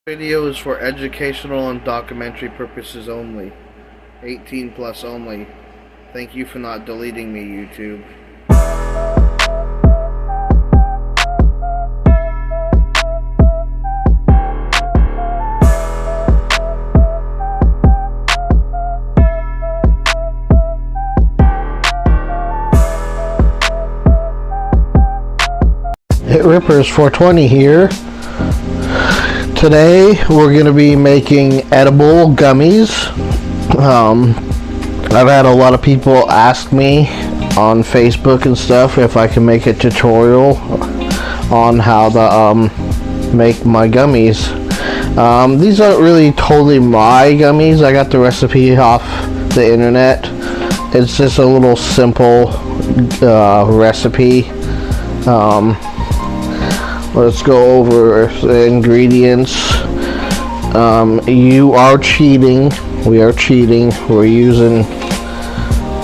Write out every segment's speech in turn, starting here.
Video is for educational and documentary purposes only. 18 plus only. Thank you for not deleting me, YouTube. Hit Rippers 420 here. Today we're going to be making edible gummies. I've had a lot of people ask me on Facebook and stuff if I can make a tutorial on how to make my gummies. These aren't really totally my gummies. I got the recipe off the internet. It's just a little simple recipe. Let's go over the ingredients. You are cheating. We are cheating. We're using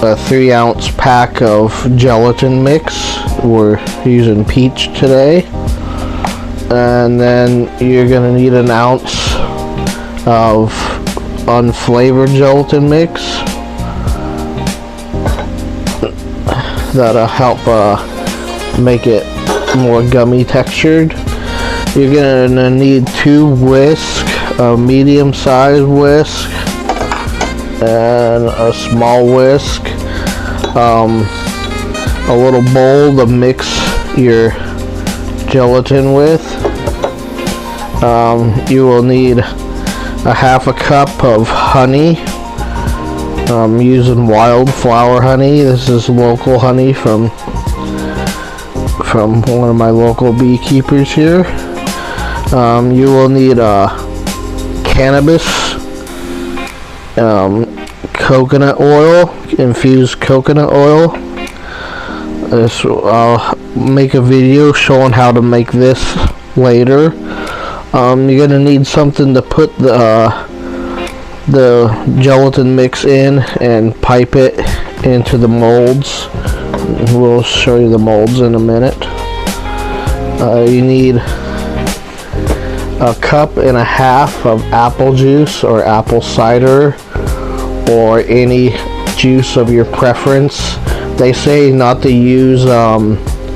a 3-ounce pack of gelatin mix. We're using peach today. And then you're going to need an ounce of unflavored gelatin mix. That'll help make it more gummy textured. You're gonna need 2 whisk, a medium sized whisk and a small whisk, a little bowl to mix your gelatin with. You will need a half a cup of honey. I'm using wildflower honey. This is local honey from one of my local beekeepers here. You will need cannabis, coconut oil, infused coconut oil. I'll make a video showing how to make this later. You're gonna need something to put the gelatin mix in and pipe it into the molds. We'll show you the molds in a minute. You need a cup and a half of apple juice or apple cider or any juice of your preference. They say not to use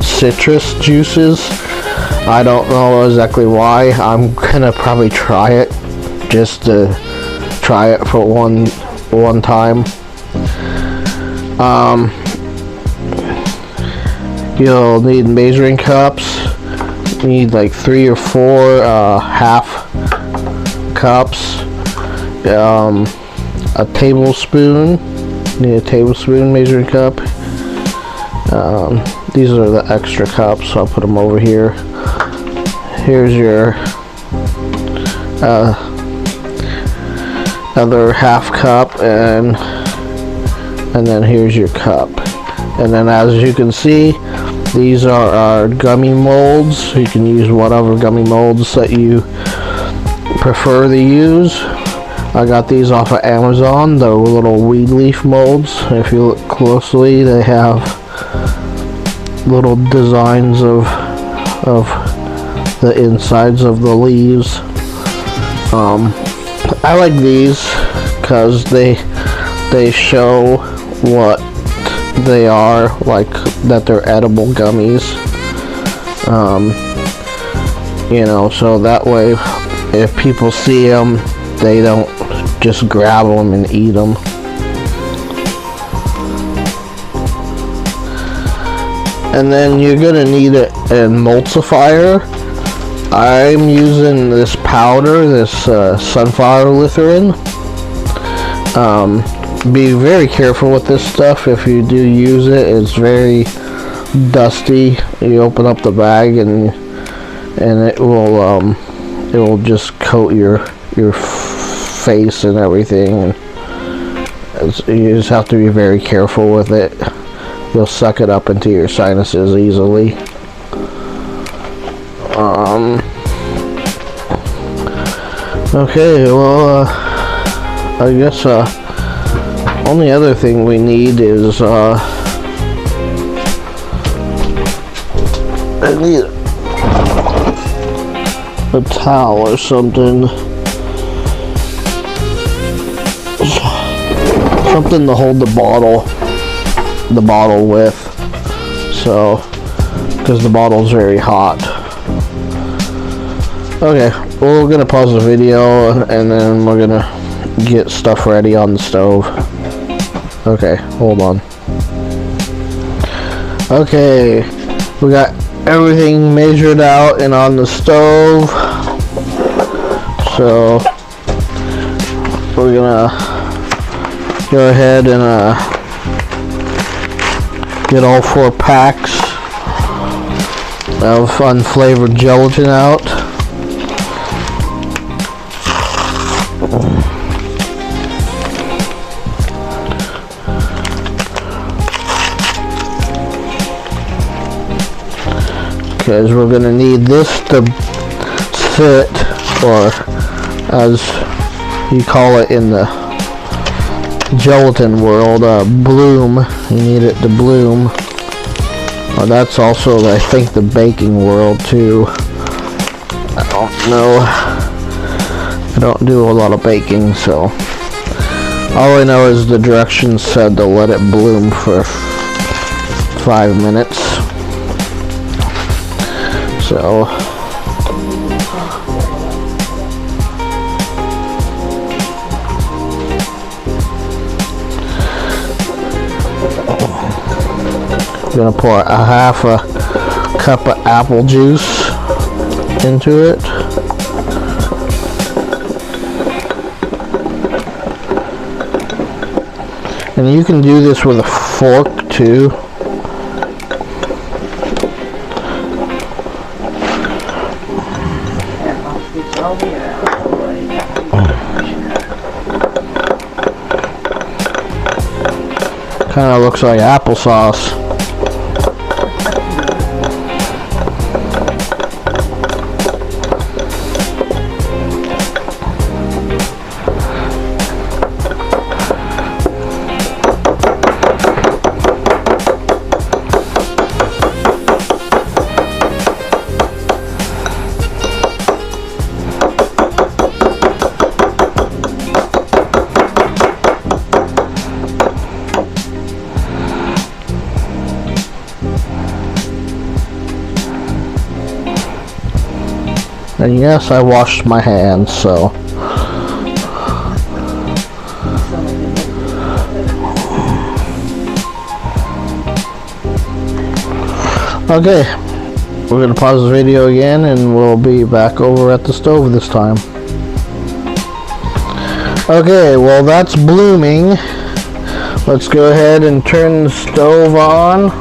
citrus juices. I don't know exactly why. I'm gonna probably try it just to try it for one time. You'll need measuring cups. You need like 3 or 4 half cups. A tablespoon. You need a tablespoon measuring cup. These are the extra cups, so I'll put them over here. Here's your other half cup, and then here's your cup. And then, as you can see, these are our gummy molds. You can use whatever gummy molds that you prefer to use. I got these off of Amazon. They're little weed leaf molds. If you look closely, they have little designs of the insides of the leaves. I like these because they show what they are, like that they're edible gummies. You know, so that way if people see them, they don't just grab them and eat them. And then you're gonna need an emulsifier. I'm using this powder, this sunflower lecithin. Be very careful with this stuff. If you do use it, it's very dusty. You open up the bag and it will just coat your face and everything. And you just have to be very careful with it. You'll suck it up into your sinuses easily. Okay, well, I guess only other thing we need is I need a towel or something. Something to hold the bottle with. So, because the bottle's very hot. Okay, we're gonna pause the video and then we're gonna get stuff ready on the stove. Okay, hold on. Okay, we got everything measured out and on the stove. So we're gonna go ahead and get all 4 packs of unflavored gelatin out. Because we're gonna need this to sit, or as you call it in the gelatin world, bloom. You need it to bloom. Well, that's also, I think, the baking world too. I don't know. I don't do a lot of baking, so all I know is the directions said to let it bloom for 5 minutes. So I'm gonna pour a half a cup of apple juice into it. And you can do this with a fork too. Kind of looks like applesauce. And yes, I washed my hands, so. Okay, we're gonna pause the video again and we'll be back over at the stove this time. Okay, well that's blooming. Let's go ahead and turn the stove on.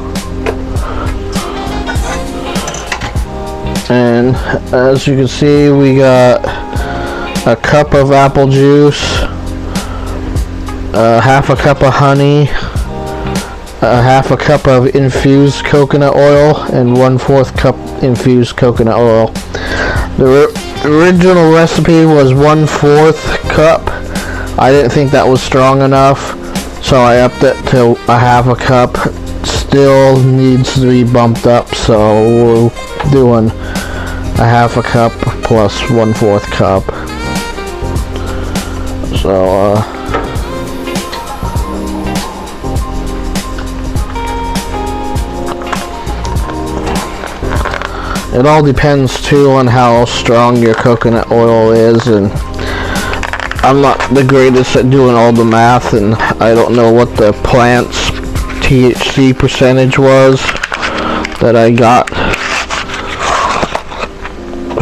And as you can see, we got a cup of apple juice, half a cup of honey, half a cup of infused coconut oil, and 1/4 cup infused coconut oil. The original recipe was 1/4 cup. I didn't think that was strong enough, so I upped it to a half a cup. Still needs to be bumped up, so we're doing a half a cup plus 1/4 cup. So it all depends too on how strong your coconut oil is, and I'm not the greatest at doing all the math, and I don't know what the plant's THC percentage was that I got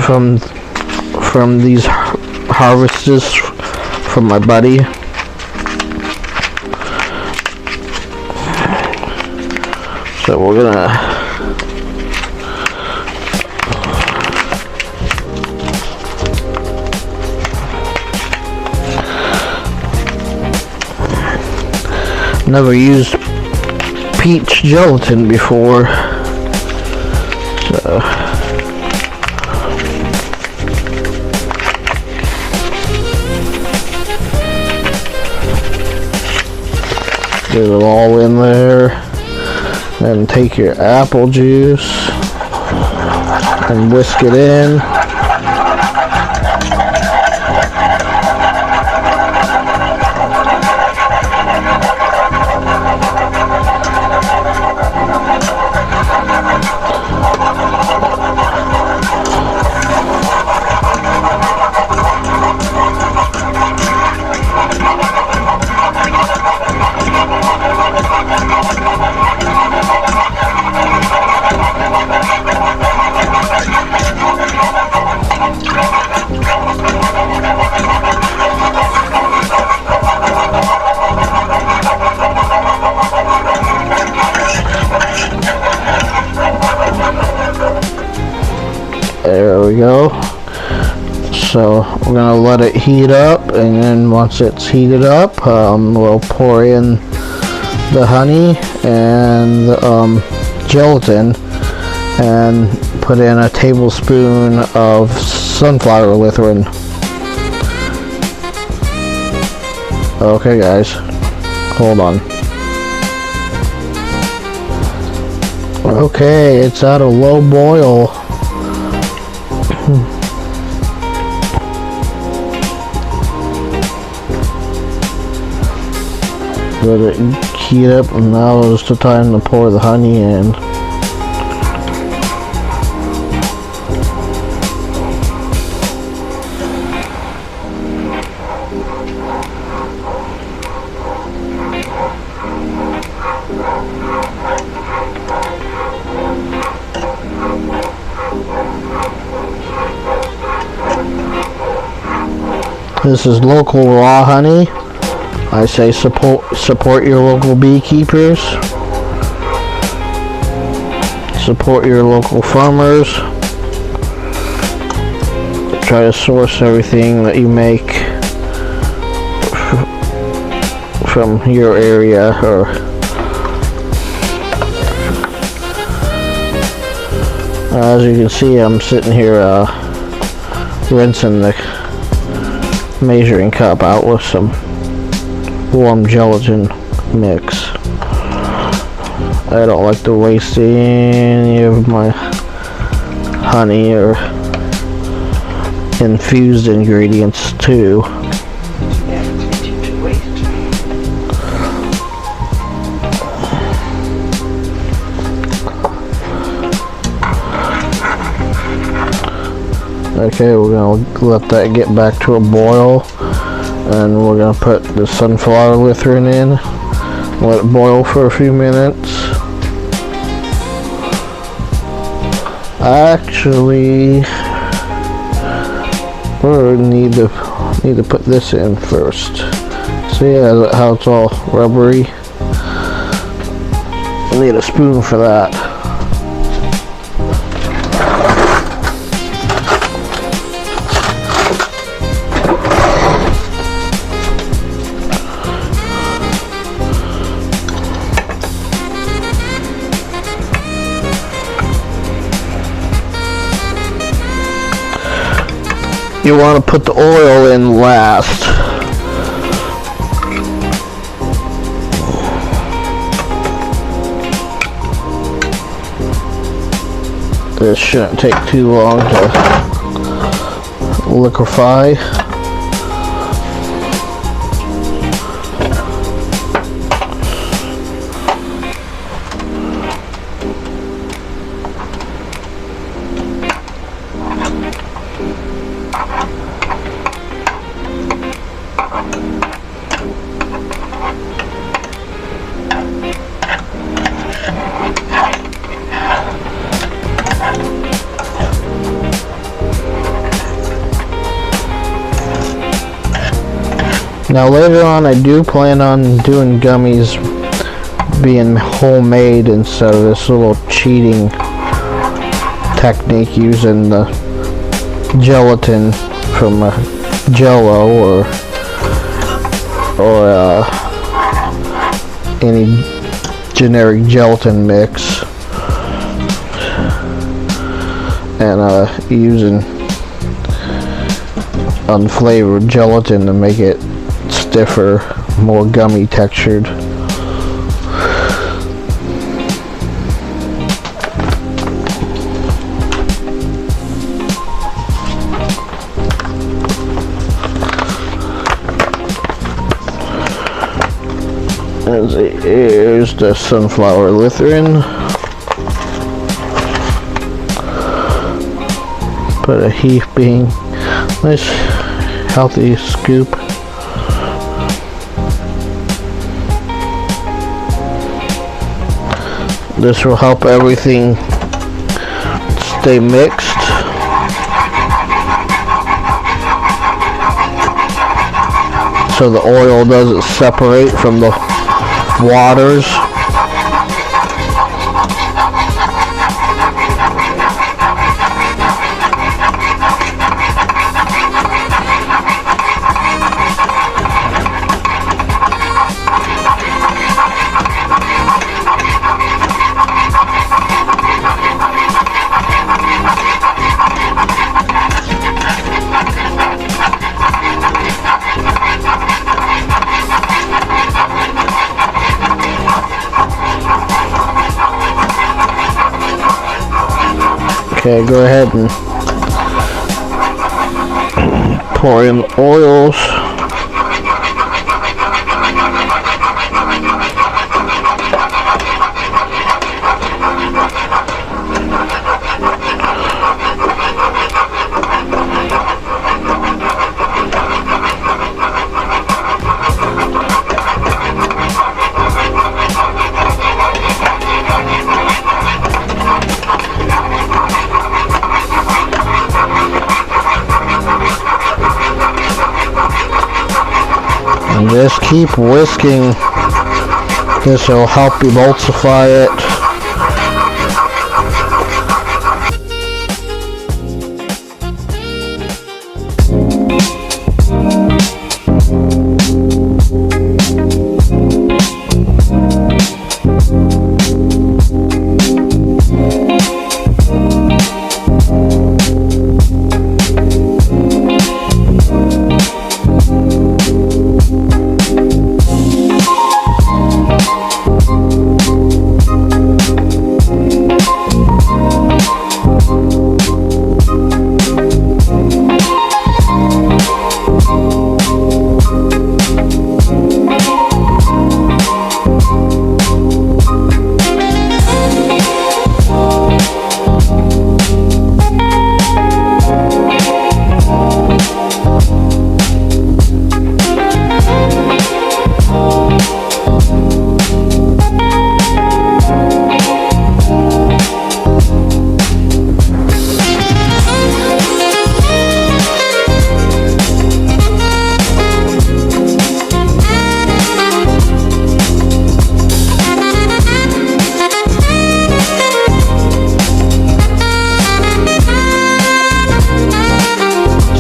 from these harvests from my buddy. So we're gonna never used peach gelatin before, so get it all in there. Then take your apple juice and whisk it in. go. So we're gonna let it heat up, and then once it's heated up, we'll pour in the honey and the gelatin, and put in a tablespoon of sunflower lecithin. Okay guys, hold on. Okay, it's at a low boil. Let it heat up, and now is the time to pour the honey in. This is local raw honey. I say support your local beekeepers. Support your local farmers. Try to source everything that you make from your area. Or as you can see, I'm sitting here rinsing the measuring cup out with some warm gelatin mix. I don't like to waste any of my honey or infused ingredients too. Okay, we're gonna let that get back to a boil, and we're gonna put the sunflower lecithin in, let it boil for a few minutes. Actually, we need to put this in first. See how it's all rubbery? I need a spoon for that. You want to put the oil in last. This shouldn't take too long to liquefy. Now later on, I do plan on doing gummies being homemade instead of this little cheating technique using the gelatin from Jello or any generic gelatin mix, and using unflavored gelatin to make it stiffer, more gummy textured. Here's the sunflower lecithin. Put a heaping, nice healthy scoop. This will help everything stay mixed. So the oil doesn't separate from the waters. Okay, go ahead and pour in the oils. And just keep whisking. This will help emulsify it.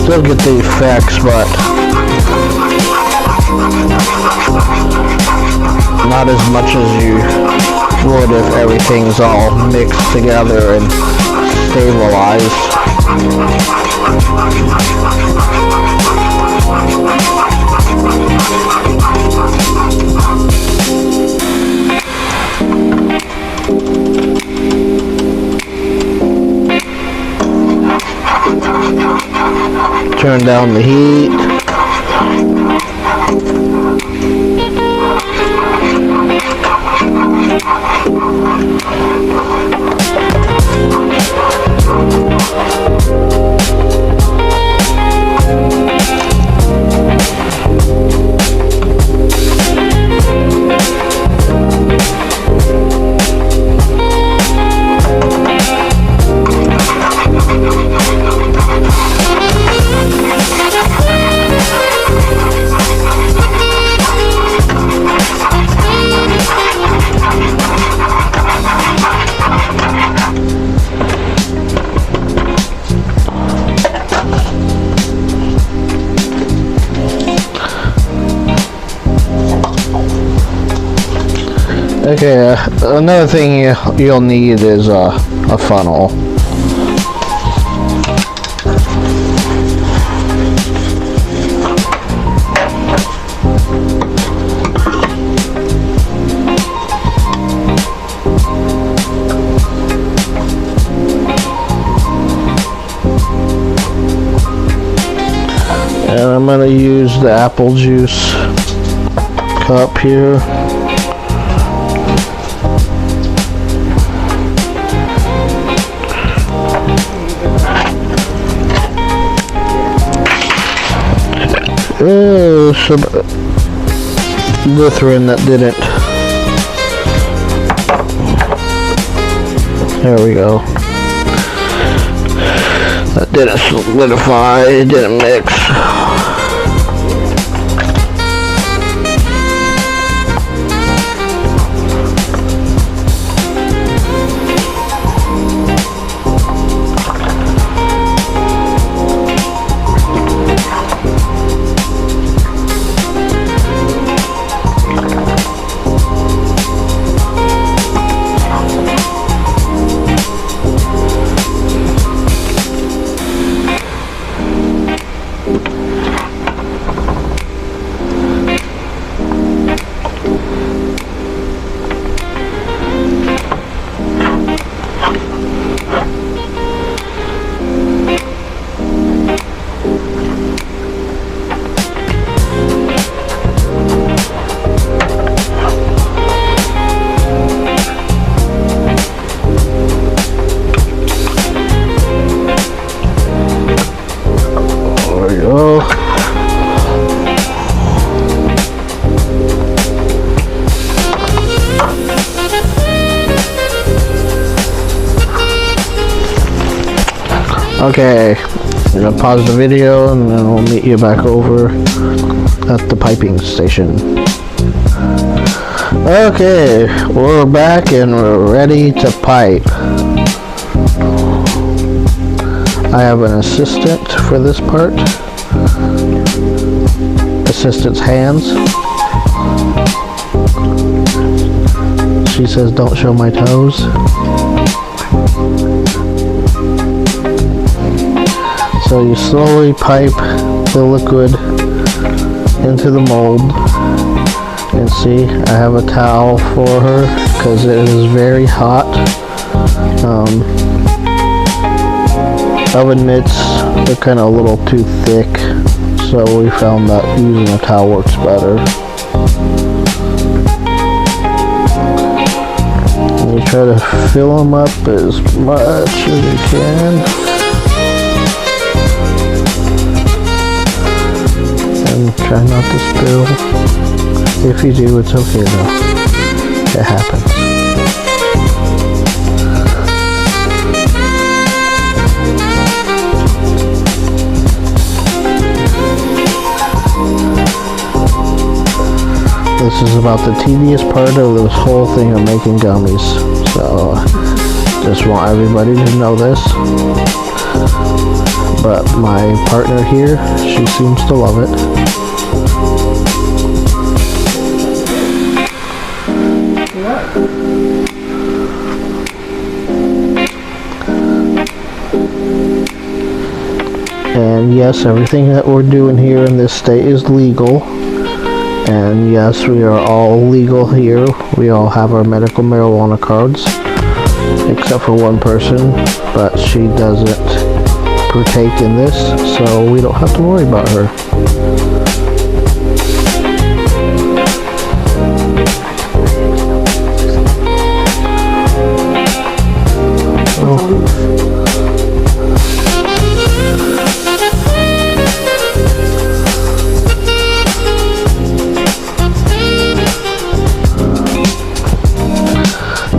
Still get the effects, but not as much as you would if everything's all mixed together and stabilized. Turn down the heat. Okay, another thing you'll need is a funnel. And I'm going to use the apple juice cup here. Oh, some Lutheran that didn't. There we go. That didn't solidify, it didn't mix. Okay, I'm gonna pause the video and then we'll meet you back over at the piping station. Okay, we're back and we're ready to pipe. I have an assistant for this part. Assistant's hands. She says don't show my toes. So you slowly pipe the liquid into the mold. And see, I have a towel for her because it is very hot. Oven mitts are kind of a little too thick, so we found that using a towel works better. And you try to fill them up as much as you can. And try not to spill. If you do, it's okay though. It happens. This is about the tedious part of this whole thing of making gummies. So, just want everybody to know this. But my partner here, she seems to love it. And yes, everything that we're doing here in this state is legal. And yes, we are all legal here. We all have our medical marijuana cards. Except for one person, but she doesn't partake in this, so we don't have to worry about her.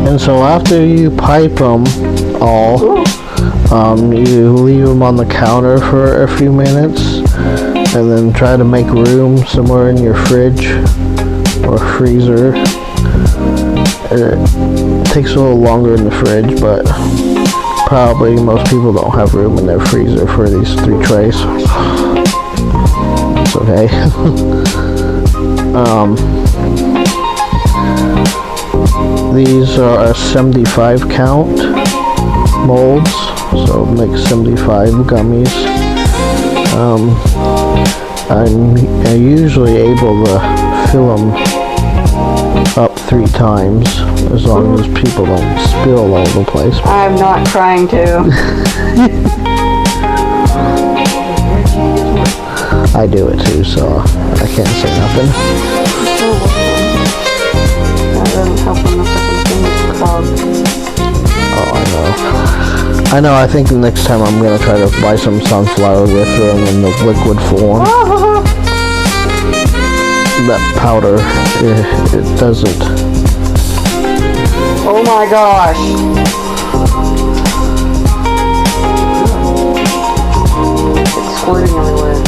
And so after you pipe them all, you leave them on the counter for a few minutes and then try to make room somewhere in your fridge or freezer. It takes a little longer in the fridge, but probably most people don't have room in their freezer for these 3 trays. It's okay. These are a 75 count molds, so make 75 gummies. I'm usually able to fill them up 3 times, as long as people don't spill all over the place. I'm not trying to. I do it too, so I can't say nothing. That doesn't help when the freaking thing is clogged. Oh, I know. I think the next time I'm gonna try to buy some sunflower with them in the liquid form. That powder, it doesn't. Oh my gosh. It's squirting everywhere.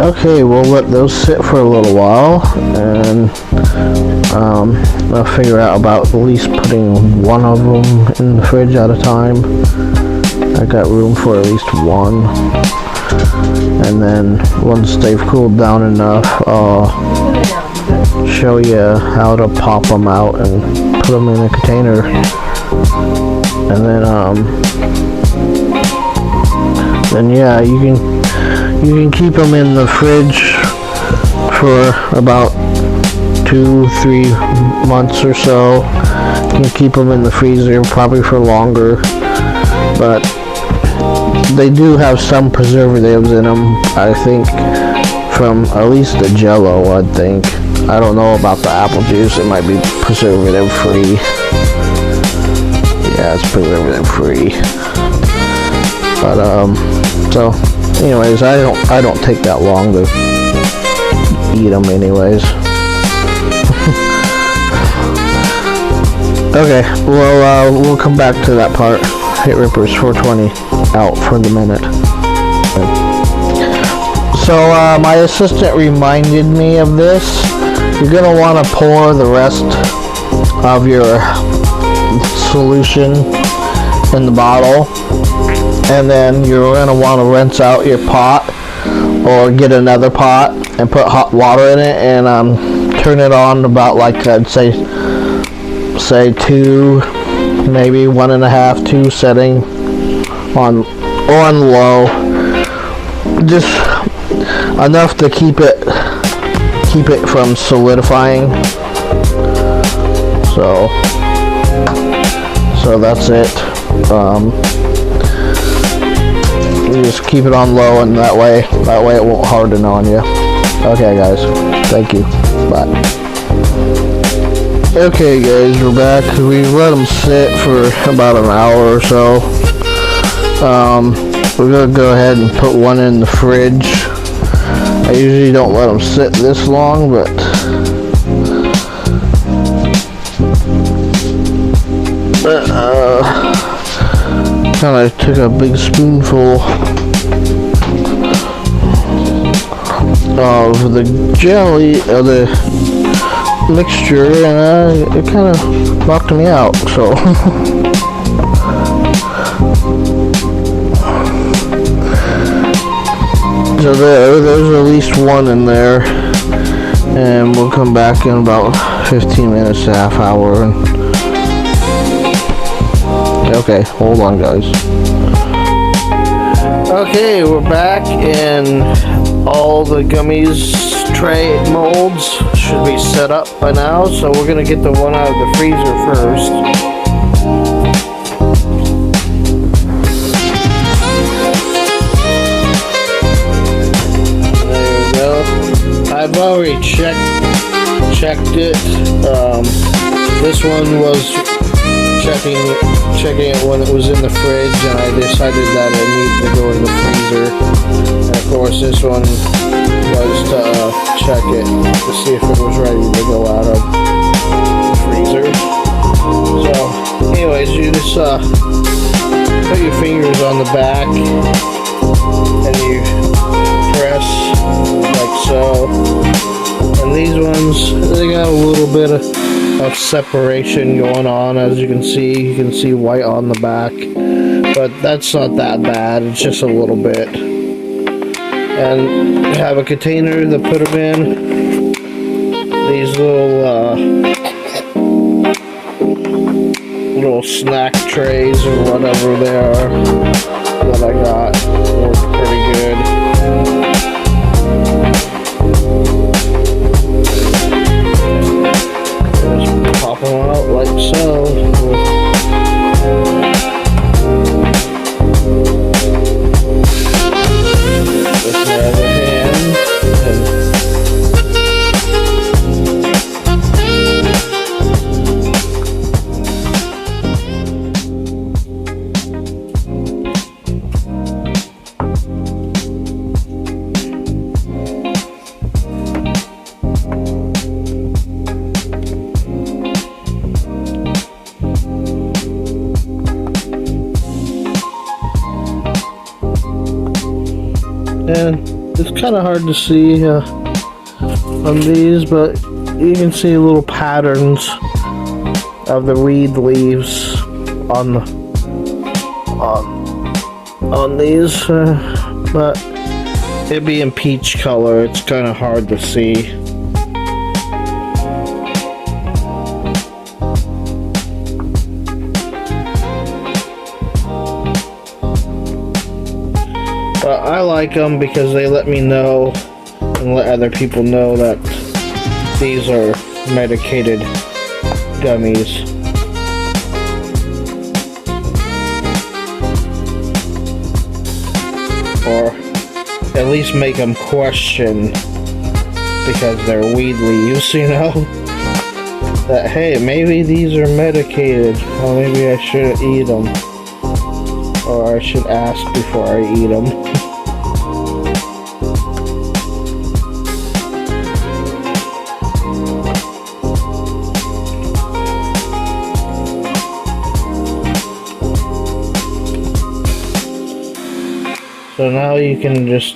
Okay, we'll let those sit for a little while, and I'll figure out about at least putting one of them in the fridge at a time. I got room for at least one. And then once they've cooled down enough, I'll show you how to pop them out and put them in a container. And then yeah, you can keep them in the fridge for about 2-3 months or so. You can keep them in the freezer probably for longer, but they do have some preservatives in them, I think, from at least the Jello, I think. I don't know about the apple juice, it might be preservative free. Yeah, it's preservative free. But so anyways, I don't take that long to eat them anyways. Okay, well we'll come back to that part. Hit Rippers 420 out for the minute. So my assistant reminded me of this. You're gonna want to pour the rest of your solution in the bottle, and then you're gonna want to rinse out your pot or get another pot and put hot water in it and turn it on about, like I'd say 2, maybe 1.5, 2 setting on low, just enough to keep it from solidifying. So that's it. You just keep it on low, and that way it won't harden on you. Okay guys, thank you, bye. Okay guys, we're back. We let them sit for about an hour or so. We're gonna go ahead and put one in the fridge. I usually don't let them sit this long, but kind of took a big spoonful of the jelly, of the mixture, and it kind of knocked me out, so so there's at least one in there, and we'll come back in about 15 minutes to half hour. Okay, hold on guys. Okay, we're back, and all the gummies tray molds should be set up by now, so we're gonna get the one out of the freezer first. There we go. I've already checked it. This one was checking it when it was in the fridge, and I decided that it needed to go in the freezer. And of course this one was to check it to see if it was ready to go out of the freezer. So anyways, you just put your fingers on the back and you press like so. And these ones, they got a little bit of separation going on, as you can see. You can see white on the back, but that's not that bad, it's just a little bit. And have a container to put them in. These little snack trays or whatever they are that I got work pretty good. Pop them out like so. With my other hand. And It's kind of hard to see on these, but you can see little patterns of the weed leaves on these, but it being peach color, it's kind of hard to see. But I like them because they let me know and let other people know that these are medicated gummies. Or at least make them question, because they're weed leaves, you know? That, hey, maybe these are medicated, or maybe I shouldn't eat them. Or I should ask before I eat them. So now you can just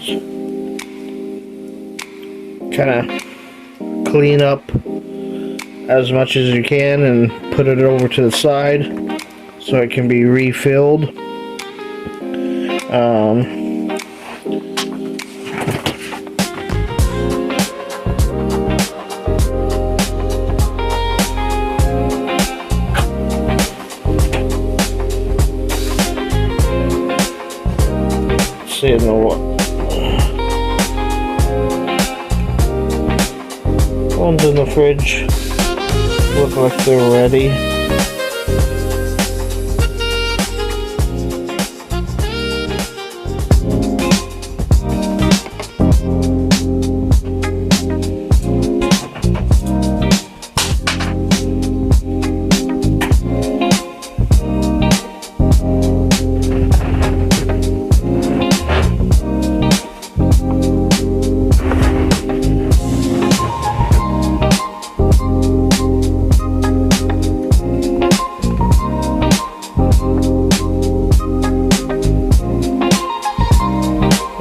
kind of clean up as much as you can and put it over to the side so it can be refilled. See in the ones in the fridge look like they're ready.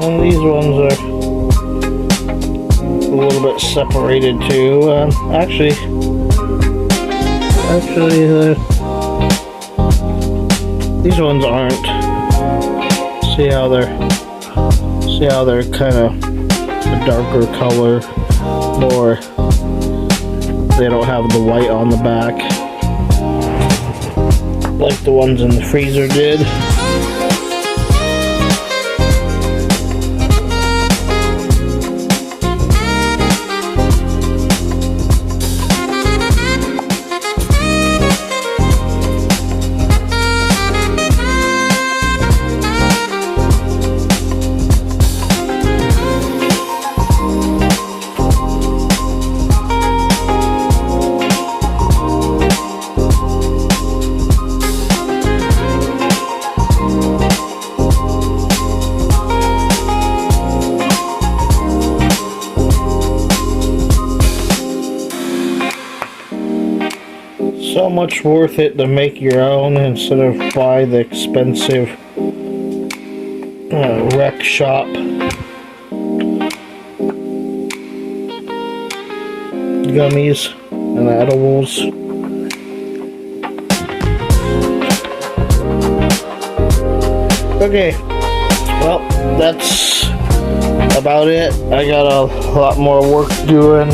And these ones are a little bit separated too. Actually, these ones aren't. See how they're kind of a darker color, more. They don't have the white on the back like the ones in the freezer did. So much worth it to make your own instead of buy the expensive rec shop gummies and edibles. Okay, well, that's about it. I got a lot more work doing,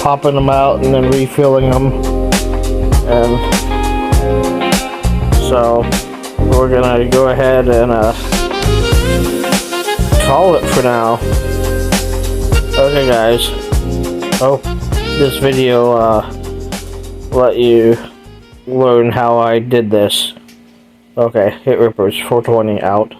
popping them out and then refilling them. And so we're gonna go ahead and call it for now. Okay guys, hope this video let you learn how I did this. Okay, Hit Rippers 420 out.